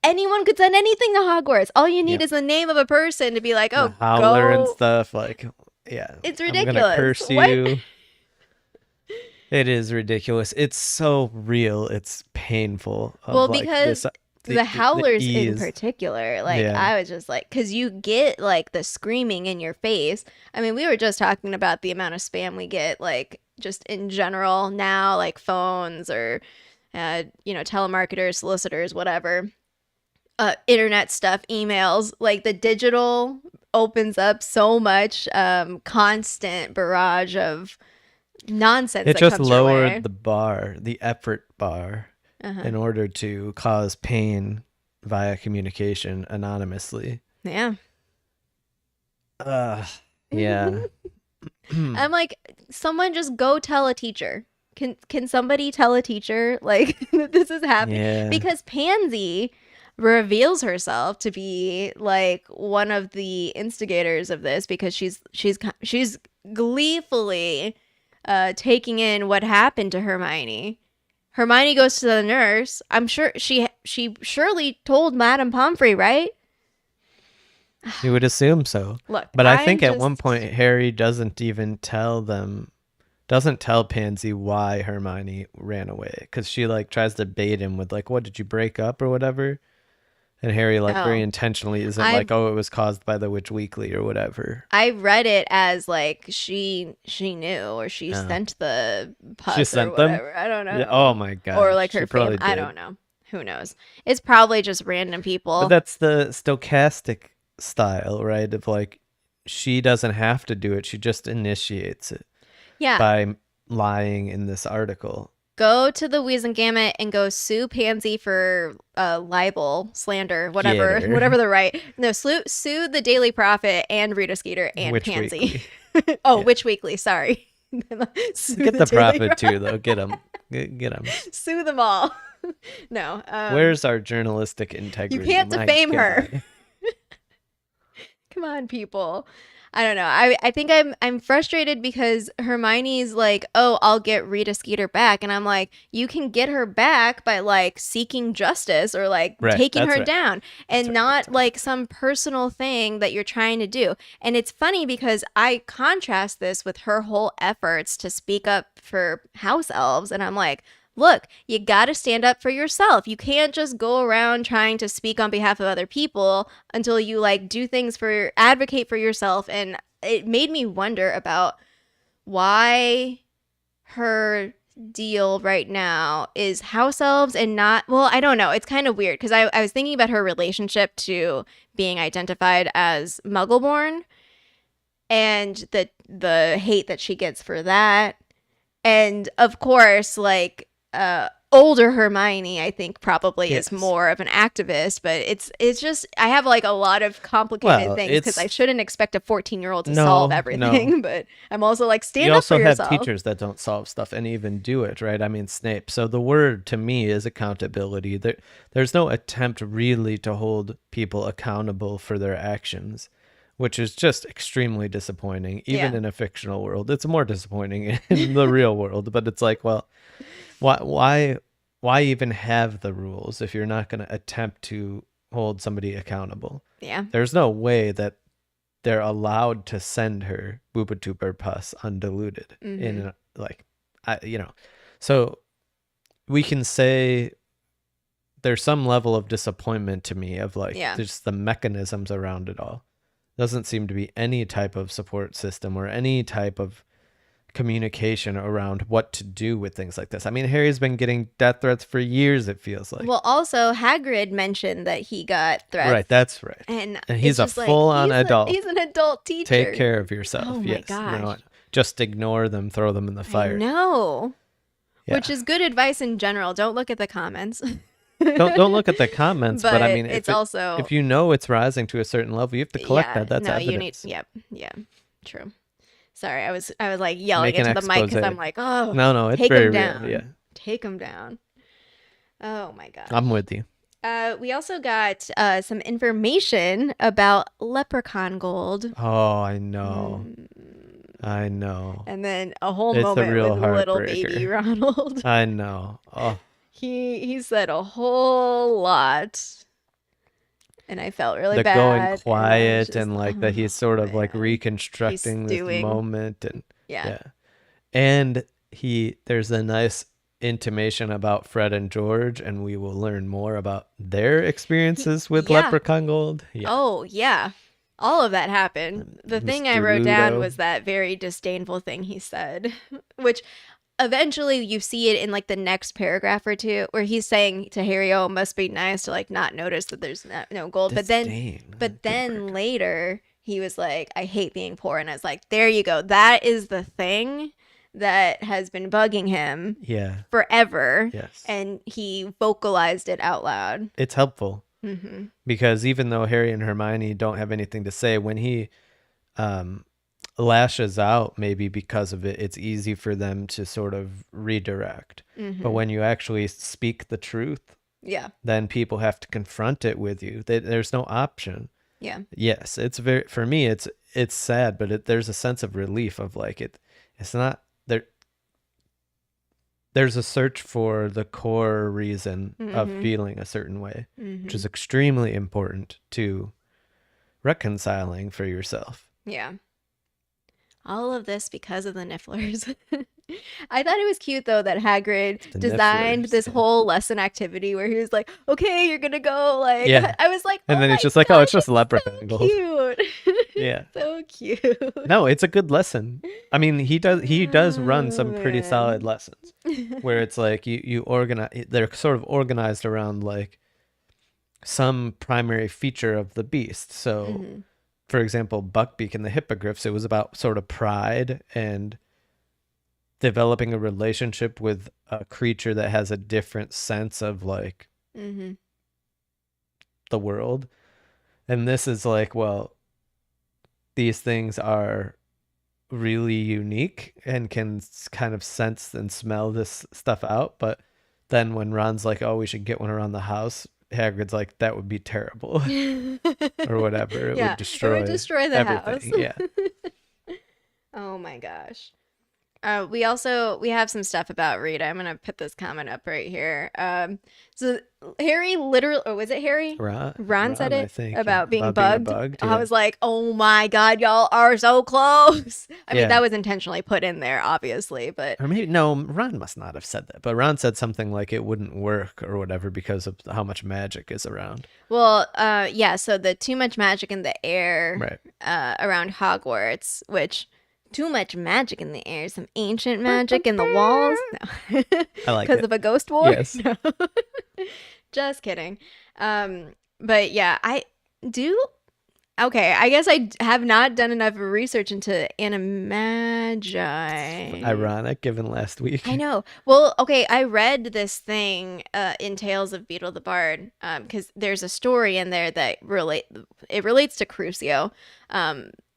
Speaker 2: Anyone could send anything to Hogwarts. All you need is the name of a person to be like, oh,
Speaker 1: the howler
Speaker 2: go.
Speaker 1: And stuff, like, yeah,
Speaker 2: it's ridiculous.
Speaker 1: I'm gonna curse you. It is ridiculous. It's so real. It's painful.
Speaker 2: Well, because the howlers in particular, like, I was just like, because you get like the screaming in your face. I mean, we were just talking about the amount of spam we get, like, just in general now, like phones or, telemarketers, solicitors, whatever, internet stuff, emails. Like, the digital opens up so much constant barrage of nonsense.
Speaker 1: It just lowered the effort bar in order to cause pain via communication anonymously.
Speaker 2: Yeah.
Speaker 1: Yeah.
Speaker 2: I'm like, someone just go tell a teacher. Can somebody tell a teacher, like, that this is happening?
Speaker 1: Yeah.
Speaker 2: Because Pansy reveals herself to be like one of the instigators of this, because she's gleefully taking in what happened to Hermione. Hermione goes to the nurse. I'm sure she surely told Madame Pomfrey, right?
Speaker 1: You would assume so.
Speaker 2: Look,
Speaker 1: but I think at one point Harry doesn't even tell Pansy why Hermione ran away, because she like tries to bait him with like, what, did you break up or whatever? And Harry very intentionally isn't like, oh, it was caused by the Witch Weekly or whatever.
Speaker 2: I read it as like she knew, or she sent the pus.
Speaker 1: She sent
Speaker 2: or whatever. Them? I don't know.
Speaker 1: Yeah, oh my god.
Speaker 2: Or like her family. I don't know. Who knows? It's probably just random people.
Speaker 1: But that's the stochastic style, right? Of like, she doesn't have to do it. She just initiates it.
Speaker 2: Yeah.
Speaker 1: By lying in this article.
Speaker 2: Go to the Wizengamot and go sue Pansy for libel, slander, whatever the right. No, sue the Daily Prophet and Rita Skeeter and
Speaker 1: Witch
Speaker 2: Pansy.
Speaker 1: Weekly.
Speaker 2: Witch Weekly. Sorry.
Speaker 1: Get the Prophet too, though. Get him. Get him.
Speaker 2: Sue them all. No.
Speaker 1: Where's our journalistic integrity?
Speaker 2: You can't defame her. Come on, people. I don't know. I think I'm frustrated because Hermione's like, oh, I'll get Rita Skeeter back, and I'm like, you can get her back by like seeking justice or like taking her down, and not like some personal thing that you're trying to do. And it's funny because I contrast this with her whole efforts to speak up for house elves, and I'm like, look, you got to stand up for yourself. You can't just go around trying to speak on behalf of other people until you like do things for advocate for yourself. And it made me wonder about why her deal right now is house elves and not, well, I don't know. It's kind of weird because I was thinking about her relationship to being identified as Muggleborn and the hate that she gets for that. And of course, like older Hermione, I think probably is more of an activist, but it's just I have like a lot of complicated things because I shouldn't expect a 14-year-old to solve everything, but I'm also like stand up for yourself. You also
Speaker 1: have teachers that don't solve stuff and even do it, right? I mean, Snape. So the word to me is accountability. There's no attempt really to hold people accountable for their actions, which is just extremely disappointing, even in a fictional world. It's more disappointing in the real world, but it's like, well, why even have the rules if you're not going to attempt to hold somebody accountable?
Speaker 2: Yeah.
Speaker 1: There's no way that they're allowed to send her booba duper pus undiluted in like, so we can say there's some level of disappointment to me of like, just the mechanisms around it all. Doesn't seem to be any type of support system or any type of communication around what to do with things like this. I mean, Harry's been getting death threats for years, it feels like.
Speaker 2: Well, also Hagrid mentioned that he got threats.
Speaker 1: Right, that's right.
Speaker 2: And
Speaker 1: he's a full-on adult.
Speaker 2: He's an adult teacher.
Speaker 1: Take care of yourself.
Speaker 2: Oh my gosh.
Speaker 1: Just ignore them, throw them in the fire.
Speaker 2: No. Yeah. Which is good advice in general. Don't look at the comments.
Speaker 1: don't look at the comments, but I mean,
Speaker 2: if
Speaker 1: you know it's rising to a certain level, you have to collect that. That's evidence.
Speaker 2: Yeah, true. Sorry, I was like yelling into the mic because I'm like, oh,
Speaker 1: no, it's very real. Yeah,
Speaker 2: take them down. Oh my god,
Speaker 1: I'm with you.
Speaker 2: We also got some information about leprechaun gold.
Speaker 1: Oh, I know. I know.
Speaker 2: And then a whole moment with little baby Ronald.
Speaker 1: I know. Oh.
Speaker 2: He said a whole lot. And I felt really bad.
Speaker 1: Going quiet and like that he's sort of like reconstructing this moment and And there's a nice intimation about Fred and George, and we will learn more about their experiences with leprechaun gold. Yeah.
Speaker 2: Oh, yeah. All of that happened. The thing I wrote down was that very disdainful thing he said, which eventually you see it in like the next paragraph or two where he's saying to Harry, oh, it must be nice to like not notice that there's no gold. But then later he was like, I hate being poor. And I was like, there you go. That is the thing that has been bugging him forever.
Speaker 1: Yes.
Speaker 2: And he vocalized it out loud.
Speaker 1: It's helpful because even though Harry and Hermione don't have anything to say, when he lashes out, maybe because of it, it's easy for them to sort of redirect. But when you actually speak the truth, then people have to confront it with you. There's no option. Yes, it's for me it's sad, but there's a sense of relief of like it's not there. There's a search for the core reason of feeling a certain way, which is extremely important to reconciling for yourself.
Speaker 2: Yeah. All of this because of the Nifflers. I thought it was cute, though, that Hagrid designed this whole lesson activity where he was like, okay, you're going to go. Like, I was like,
Speaker 1: and then he's just like, oh, it's just leprechaun gold.
Speaker 2: Cute.
Speaker 1: Yeah.
Speaker 2: So cute.
Speaker 1: No, it's a good lesson. I mean, he does run some pretty solid lessons where it's like you organize, they're sort of organized around like some primary feature of the beast. So, for example, Buckbeak and the Hippogriffs, it was about sort of pride and developing a relationship with a creature that has a different sense of like the world. And this is like, well, these things are really unique and can kind of sense and smell this stuff out. But then when Ron's like, oh, we should get one around the house, Hagrid's like, that would be terrible, or whatever. It would destroy.
Speaker 2: It would destroy the
Speaker 1: everything.
Speaker 2: house.
Speaker 1: Yeah.
Speaker 2: Oh my gosh. We have some stuff about Rita. I'm gonna put this comment up right here. So Harry literally, or was it Harry? Ron said it,
Speaker 1: I think,
Speaker 2: about being
Speaker 1: about
Speaker 2: bugged.
Speaker 1: Being bugged,
Speaker 2: I was like, oh my god, y'all are so close. I mean,
Speaker 1: Yeah.
Speaker 2: that was intentionally put in there, obviously, but
Speaker 1: Or maybe no, Ron must not have said that. But Ron said something like it wouldn't work or whatever because of how much magic is around.
Speaker 2: well, yeah. So the too much magic in the air,
Speaker 1: Right.
Speaker 2: around Hogwarts, which. Too much magic in the air, some ancient magic in the walls. No.
Speaker 1: I like
Speaker 2: because
Speaker 1: it.
Speaker 2: of a ghost war.
Speaker 1: Yes.
Speaker 2: No. Just kidding. But yeah, I do. Okay, I guess I have not done enough research into animagi.
Speaker 1: Ironic, given last week.
Speaker 2: I know. Well, okay, I read this thing in Tales of Beetle the Bard, because there's a story in there that relates to Crucio.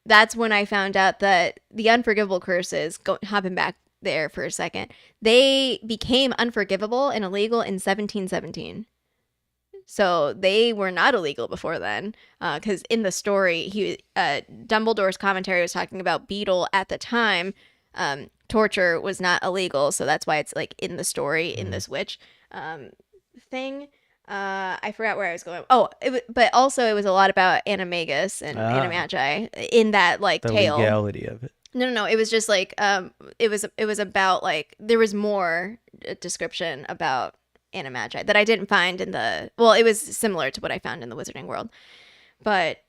Speaker 2: That's when I found out that the Unforgivable Curses, hopping back there for a second, they became unforgivable and illegal in 1717. So they were not illegal before then, because in the story, Dumbledore's commentary was talking about Beetle at the time. Torture was not illegal, so that's why it's like in the story in this witch thing. I forgot where I was going. Oh, but also it was a lot about animagus and animagi in that like
Speaker 1: the
Speaker 2: tale.
Speaker 1: Legality of it.
Speaker 2: No. It was just like it was about like there was more description about animagi that I didn't find in the. Well, it was similar to what I found in the Wizarding World. But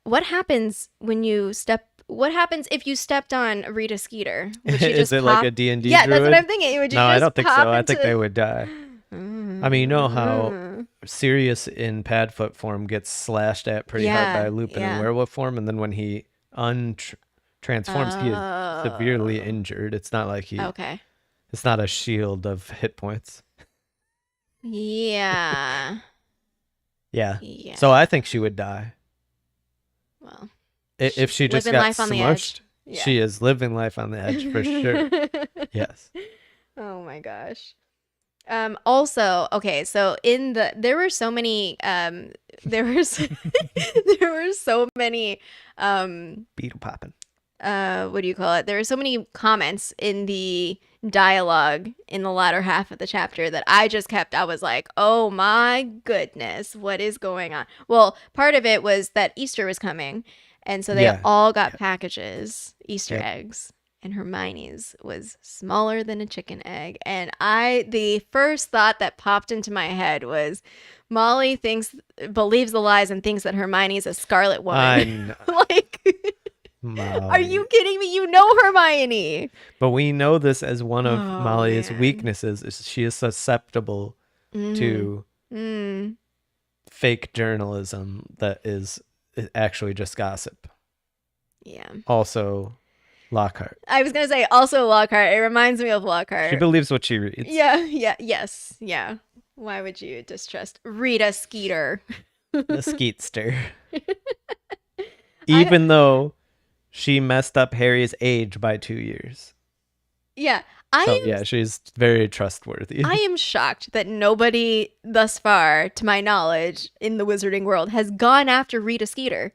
Speaker 2: what happens when you step? What happens if you stepped on Rita Skeeter? Would she just
Speaker 1: Is it like a D&D
Speaker 2: Yeah,
Speaker 1: druid?
Speaker 2: that's what I'm thinking. Would you
Speaker 1: No,
Speaker 2: just
Speaker 1: I don't think so.
Speaker 2: pop
Speaker 1: I think
Speaker 2: into-
Speaker 1: they would die. I mean, you know how Sirius in Padfoot form gets slashed at pretty hard by Lupin in werewolf form, and then when he transforms, he is severely injured. It's not like
Speaker 2: Okay.
Speaker 1: It's not a shield of hit points.
Speaker 2: Yeah.
Speaker 1: Yeah.
Speaker 2: Yeah.
Speaker 1: So I think she would die.
Speaker 2: Well,
Speaker 1: If she just
Speaker 2: living
Speaker 1: got
Speaker 2: life on the edge.
Speaker 1: smushed.
Speaker 2: Yeah.
Speaker 1: She is living life on the edge for sure. Yes.
Speaker 2: Oh my gosh. Also, okay, so there were so many there were so many
Speaker 1: Beetle popping.
Speaker 2: what do you call it? There were so many comments in the dialogue in the latter half of the chapter that I was like, oh my goodness, what is going on? Well, part of it was that Easter was coming, and so they all got packages, Easter eggs, and Hermione's was smaller than a chicken egg. And the first thought that popped into my head was, Molly believes the lies and thinks that Hermione's a Scarlet Woman.
Speaker 1: I know.
Speaker 2: Like...
Speaker 1: Molly.
Speaker 2: Are you kidding me? You know Hermione.
Speaker 1: But we know this as one of Molly's weaknesses. Is she is susceptible to fake journalism that is actually just gossip.
Speaker 2: Yeah.
Speaker 1: Also, Lockhart.
Speaker 2: I was going to say also Lockhart. It reminds me of Lockhart.
Speaker 1: She believes what she reads.
Speaker 2: Yeah. Why would you distrust Rita Skeeter?
Speaker 1: The Skeetster. Even though she messed up Harry's age by 2 years.
Speaker 2: Yeah.
Speaker 1: She's very trustworthy.
Speaker 2: I am shocked that nobody thus far, to my knowledge, in the wizarding world has gone after Rita Skeeter.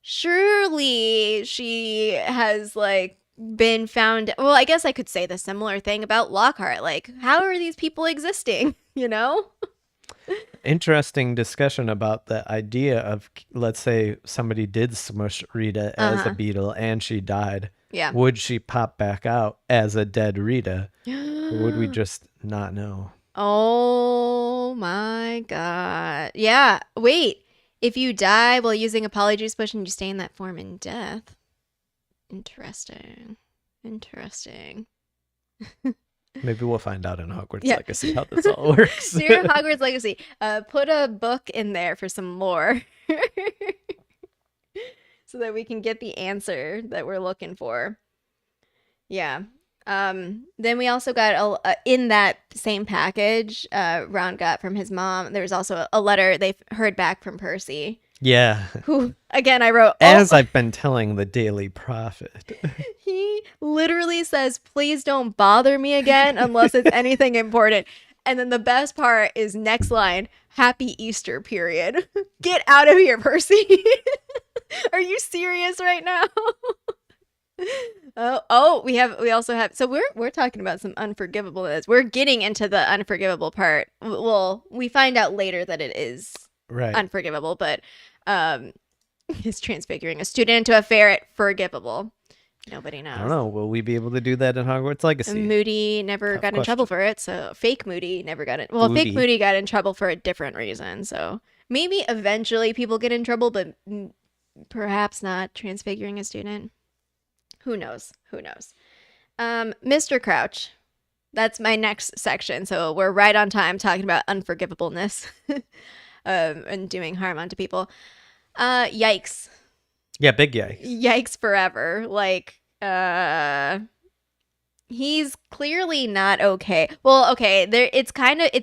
Speaker 2: Surely she has, like, been found... Well, I guess I could say the similar thing about Lockhart. Like, how are these people existing, you know?
Speaker 1: Interesting discussion about the idea of, let's say somebody did smush Rita as a beetle and she died.
Speaker 2: Yeah.
Speaker 1: Would she pop back out as a dead Rita? Or would we just not know?
Speaker 2: Oh my god. Yeah. Wait. If you die while using a polyjuice potion, you stay in that form in death. Interesting.
Speaker 1: Maybe we'll find out in Hogwarts Legacy how this all works.
Speaker 2: Dear Hogwarts Legacy, put a book in there for some lore. So that we can get the answer that we're looking for. Yeah. Then we also got in that same package Ron got from his mom. There was also a letter they heard back from Percy.
Speaker 1: Yeah.
Speaker 2: Who, again, I wrote...
Speaker 1: As I've been telling the Daily Prophet.
Speaker 2: He literally says, please don't bother me again unless it's anything important. And then the best part is next line, happy Easter period. Get out of here, Percy. Are you serious right now? We also have, so we're talking about some unforgivableness. We're getting into the unforgivable part. Well, we find out later that it is unforgivable, but is transfiguring a student into a ferret forgivable? Nobody knows.
Speaker 1: I don't know. Will we be able to do that in Hogwarts Legacy?
Speaker 2: And Moody never got in trouble for it, so fake Moody never got it. Well, fake Moody got in trouble for a different reason, so maybe eventually people get in trouble, but perhaps not transfiguring a student. Who knows? Who knows? Mr. Crouch. That's my next section, so we're right on time talking about unforgivableness and doing harm onto people. Yikes.
Speaker 1: Yeah, big yikes.
Speaker 2: Yikes forever. Like, he's clearly not okay. Well, okay, it's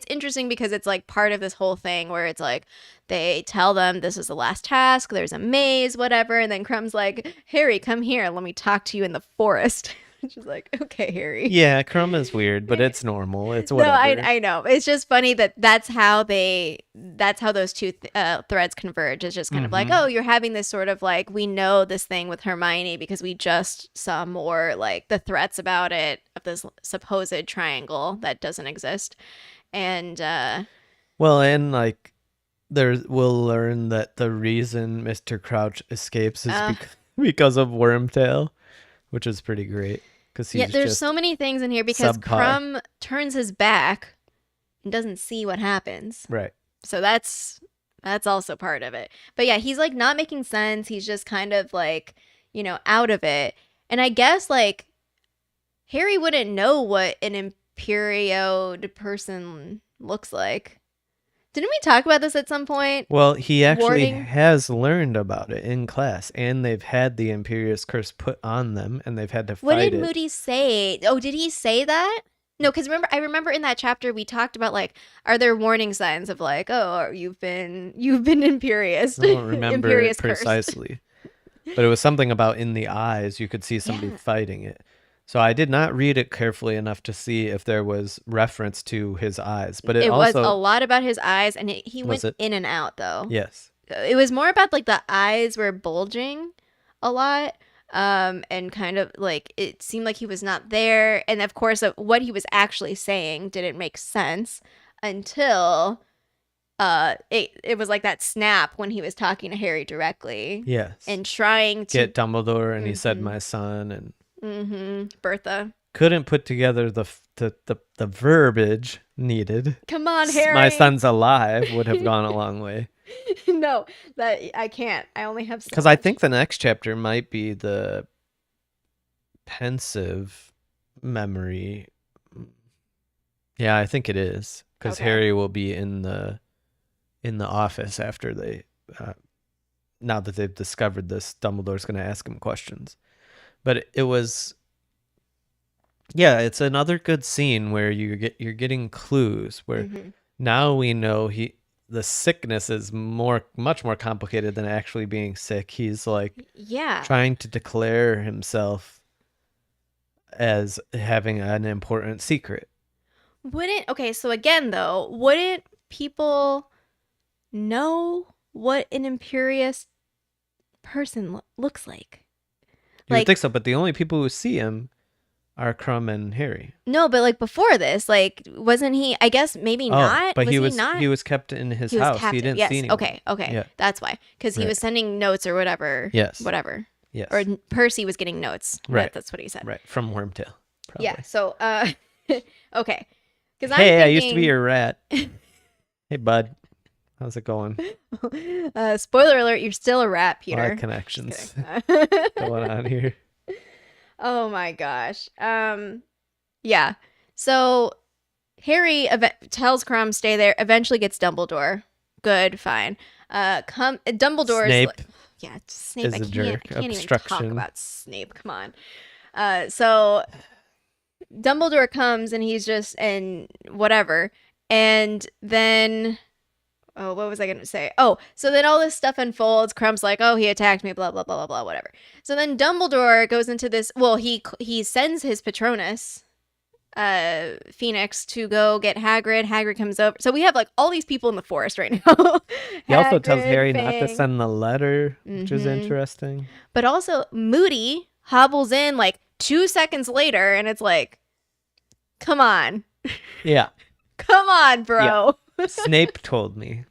Speaker 2: interesting because it's like part of this whole thing where it's like they tell them this is the last task, there's a maze, whatever, and then Krum's like, Harry, come here, let me talk to you in the forest. Which is like, okay, Harry.
Speaker 1: Yeah, Krum is weird, but it's normal. It's whatever.
Speaker 2: No, I know. It's just funny that's how those two threads converge. It's just kind of like, oh, you're having this sort of like, we know this thing with Hermione because we just saw more like the threats about it of this supposed triangle that doesn't exist. And
Speaker 1: well, and like we'll learn that the reason Mr. Crouch escapes is because of Wormtail, which is pretty great.
Speaker 2: Yeah, there's so many things in here because Krum turns his back and doesn't see what happens.
Speaker 1: Right.
Speaker 2: So that's also part of it. But yeah, he's like not making sense. He's just kind of like, out of it. And I guess like Harry wouldn't know what an imperioed person looks like. Didn't we talk about this at some point?
Speaker 1: Well, he actually has learned about it in class, and they've had the Imperious Curse put on them, and they've had to fight it.
Speaker 2: What did Moody say? Oh, did he say that? No, because I remember in that chapter we talked about like, are there warning signs of like, oh, you've been imperious?
Speaker 1: I don't remember it precisely, but it was something about in the eyes. You could see somebody fighting it. So I did not read it carefully enough to see if there was reference to his eyes, but it also
Speaker 2: was a lot about his eyes, and he went in and out though.
Speaker 1: Yes,
Speaker 2: it was more about like the eyes were bulging a lot, and kind of like it seemed like he was not there, and of course what he was actually saying didn't make sense until it was like that snap when he was talking to Harry directly.
Speaker 1: Yes,
Speaker 2: and trying to
Speaker 1: get Dumbledore, and he said my son and.
Speaker 2: Bertha
Speaker 1: couldn't put together the verbiage needed.
Speaker 2: Come on, Harry.
Speaker 1: My son's alive would have gone a long way.
Speaker 2: No, that I can't. I only have
Speaker 1: because I think the next chapter might be the pensive memory. Yeah, I think it is because Harry will be in the office after they now that they've discovered this. Dumbledore's going to ask him questions. But it was, it's another good scene where you're getting clues where now we know the sickness is much more complicated than actually being sick. He's like trying to declare himself as having an important secret.
Speaker 2: So again though, wouldn't people know what an imperious person looks like?
Speaker 1: You would think so, but the only people who see him are Krum and Harry.
Speaker 2: No, but like before this, like wasn't he? I guess maybe not.
Speaker 1: But he was kept in his house. He didn't see anyone.
Speaker 2: Okay,
Speaker 1: yeah.
Speaker 2: That's why, because he was sending notes or whatever.
Speaker 1: Yes,
Speaker 2: whatever.
Speaker 1: Yes,
Speaker 2: or Percy was getting notes.
Speaker 1: Right,
Speaker 2: that's what he said.
Speaker 1: Right, from Wormtail. Probably.
Speaker 2: Yeah. So, okay, because
Speaker 1: I used to be your rat. Hey, bud. How's it going?
Speaker 2: Spoiler alert, you're still a rat, Peter.
Speaker 1: A lot of connections going on here.
Speaker 2: Oh my gosh. Yeah. So Harry tells Krum stay there, eventually gets Dumbledore. Good, fine. Dumbledore's
Speaker 1: Snape.
Speaker 2: Snape. I can't even talk about Snape. Come on. So Dumbledore comes and he's just and whatever. And then oh, what was I going to say? Oh, so then all this stuff unfolds. Krum's like, oh, he attacked me, blah, blah, blah, blah, blah, whatever. So then Dumbledore goes into this. Well, he sends his Patronus Phoenix to go get Hagrid. Hagrid comes over. So we have like all these people in the forest right now.
Speaker 1: He also tells Harry not to send the letter, which is interesting.
Speaker 2: But also Moody hobbles in like 2 seconds later, and it's like, come on.
Speaker 1: Yeah.
Speaker 2: Come on, bro.
Speaker 1: Yeah. Snape told me.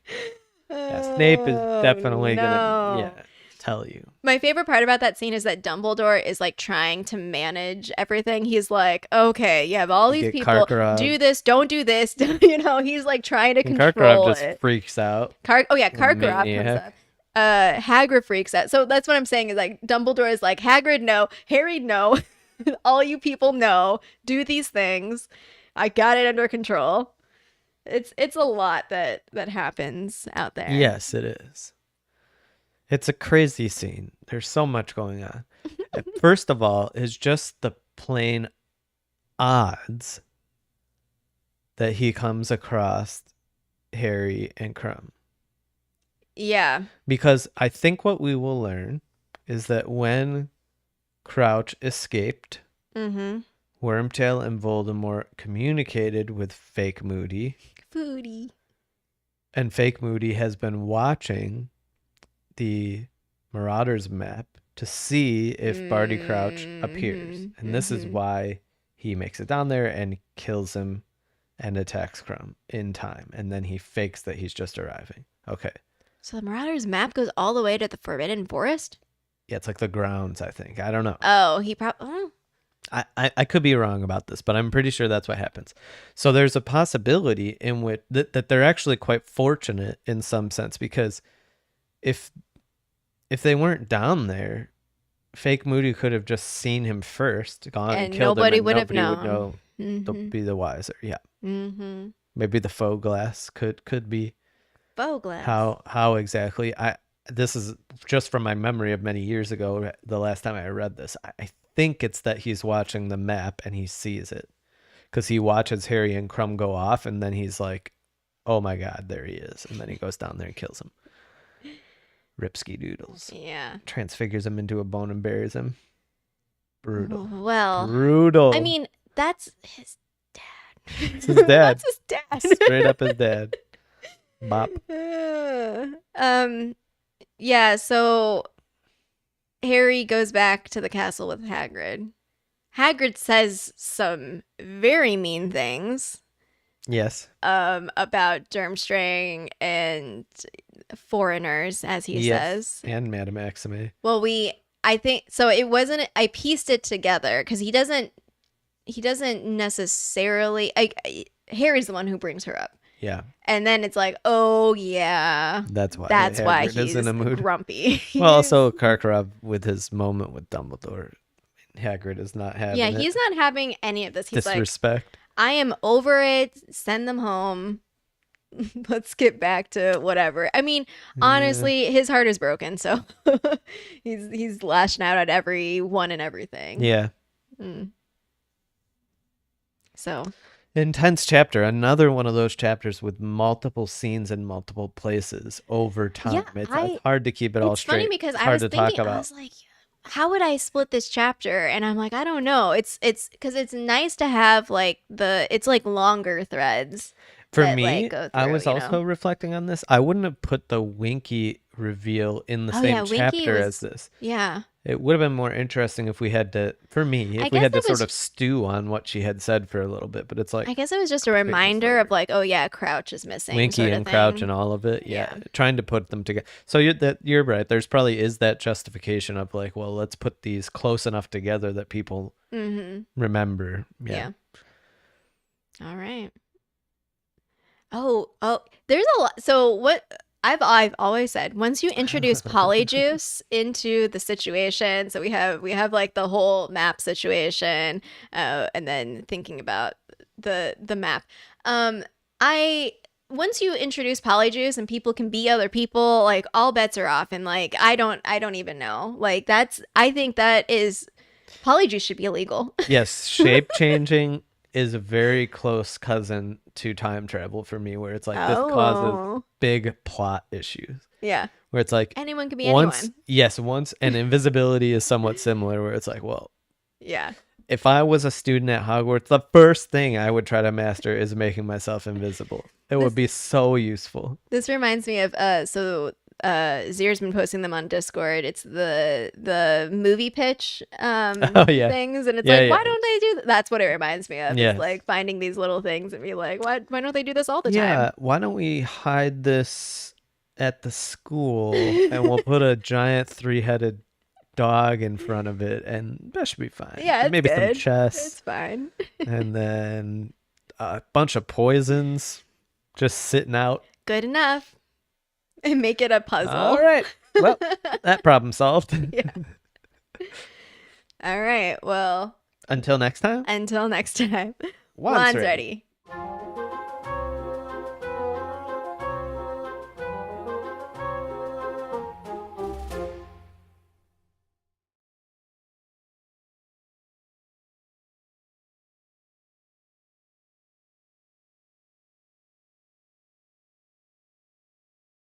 Speaker 1: Yeah, Snape is definitely gonna tell you.
Speaker 2: My favorite part about that scene is that Dumbledore is like trying to manage everything. He's like, okay, you have all these people, do this, don't do this. You know, he's like trying to control
Speaker 1: Karkaroff just freaks out.
Speaker 2: Karkaroff comes up. Hagrid freaks out. So that's what I'm saying is like Dumbledore is like, Hagrid, no. Harry, no. All you people, no. Do these things. I got it under control. It's a lot that happens out there.
Speaker 1: Yes, it is. It's a crazy scene. There's so much going on. First of all, is just the plain odds that he comes across Harry and Krum.
Speaker 2: Yeah.
Speaker 1: Because I think what we will learn is that when Crouch escaped, Wormtail and Voldemort communicated with fake Moody. And fake Moody has been watching the Marauders map to see if Barty Crouch appears. And this is why he makes it down there and kills him and attacks Krum in time. And then he fakes that he's just arriving. Okay.
Speaker 2: So the Marauders map goes all the way to the Forbidden Forest?
Speaker 1: Yeah, it's like the grounds, I think. I don't know.
Speaker 2: Oh, he probably...
Speaker 1: I could be wrong about this, but I'm pretty sure that's what happens. So there's a possibility in which that they're actually quite fortunate in some sense, because if they weren't down there, fake Moody could have just seen him first, gone and killed him, and
Speaker 2: would have known.
Speaker 1: Would know. They'll be the wiser. Yeah. Maybe the faux glass could be.
Speaker 2: Faux glass.
Speaker 1: How exactly? This is just from my memory of many years ago. The last time I read this, I think it's that he's watching the map and he sees it, because he watches Harry and Krum go off, and then he's like, "Oh my God, there he is!" And then he goes down there and kills him. Ripsky doodles.
Speaker 2: Yeah.
Speaker 1: Transfigures him into a bone and buries him. Brutal.
Speaker 2: Well.
Speaker 1: Brutal.
Speaker 2: I mean, that's his dad.
Speaker 1: It's his dad.
Speaker 2: That's his dad.
Speaker 1: Straight up his dad. Bop.
Speaker 2: Yeah, so Harry goes back to the castle with Hagrid. Hagrid says some very mean things.
Speaker 1: Yes.
Speaker 2: About Durmstrang and foreigners, as he says.
Speaker 1: And Madame Maxime.
Speaker 2: Well, I think so. It wasn't. I pieced it together because he doesn't necessarily. Harry's the one who brings her up.
Speaker 1: Yeah.
Speaker 2: And then it's like, oh yeah,
Speaker 1: that's why
Speaker 2: he's
Speaker 1: in a mood.
Speaker 2: Grumpy.
Speaker 1: Well, also Karkaroff with his moment with Dumbledore. Hagrid is not having.
Speaker 2: Yeah, he's not having any of this. He's
Speaker 1: disrespect.
Speaker 2: Like, I am over it. Send them home. Let's get back to whatever. I mean, honestly, his heart is broken, so he's lashing out at everyone and everything.
Speaker 1: Yeah.
Speaker 2: So
Speaker 1: intense chapter. Another one of those chapters with multiple scenes in multiple places over time. It's hard to keep it all straight.
Speaker 2: It's funny because I was thinking, I was like, how would I split this chapter? And I'm like, I don't know. It's because it's nice to have like it's like longer threads.
Speaker 1: For me, I was also reflecting on this. I wouldn't have put the Winky reveal in the same chapter as this.
Speaker 2: Yeah.
Speaker 1: It would have been more interesting if we had to, for me, if we had to sort of stew on what she had said for a little bit. But it's like,
Speaker 2: I guess it was just a reminder of like, oh yeah, Crouch is missing.
Speaker 1: Winky and Crouch and all of it. Yeah. Trying to put them together. So you're right. There's probably is that justification of like, well, let's put these close enough together that people remember. Yeah.
Speaker 2: All right. Oh, there's a lot. So what I've always said, once you introduce Polyjuice into the situation, so we have like the whole map situation, and then thinking about the map. Once you introduce Polyjuice and people can be other people, like all bets are off, and like I don't even know. Like I think that is Polyjuice should be illegal.
Speaker 1: Yes, shape changing is a very close cousin to time travel for me, where it's like this causes big plot issues.
Speaker 2: Yeah.
Speaker 1: Where it's like
Speaker 2: anyone can be anyone.
Speaker 1: Yes, and invisibility is somewhat similar, where it's like, well,
Speaker 2: yeah.
Speaker 1: if I was a student at Hogwarts, the first thing I would try to master is making myself invisible. It would be so useful.
Speaker 2: This reminds me of Zier's been posting them on Discord. It's the movie pitch things, and it's why don't they do that? That's what it reminds me of. Yes. It's like finding these little things and be like, why don't they do this all the time?
Speaker 1: Yeah, why don't we hide this at the school and we'll put a giant 3-headed dog in front of it, and that should be fine.
Speaker 2: Yeah,
Speaker 1: maybe
Speaker 2: good.
Speaker 1: Some chess.
Speaker 2: It's fine.
Speaker 1: And then a bunch of poisons just sitting out.
Speaker 2: Good enough. And make it a puzzle.
Speaker 1: All right. Well, that problem solved.
Speaker 2: Yeah. All right. Well.
Speaker 1: Until next time.
Speaker 2: Wand's ready.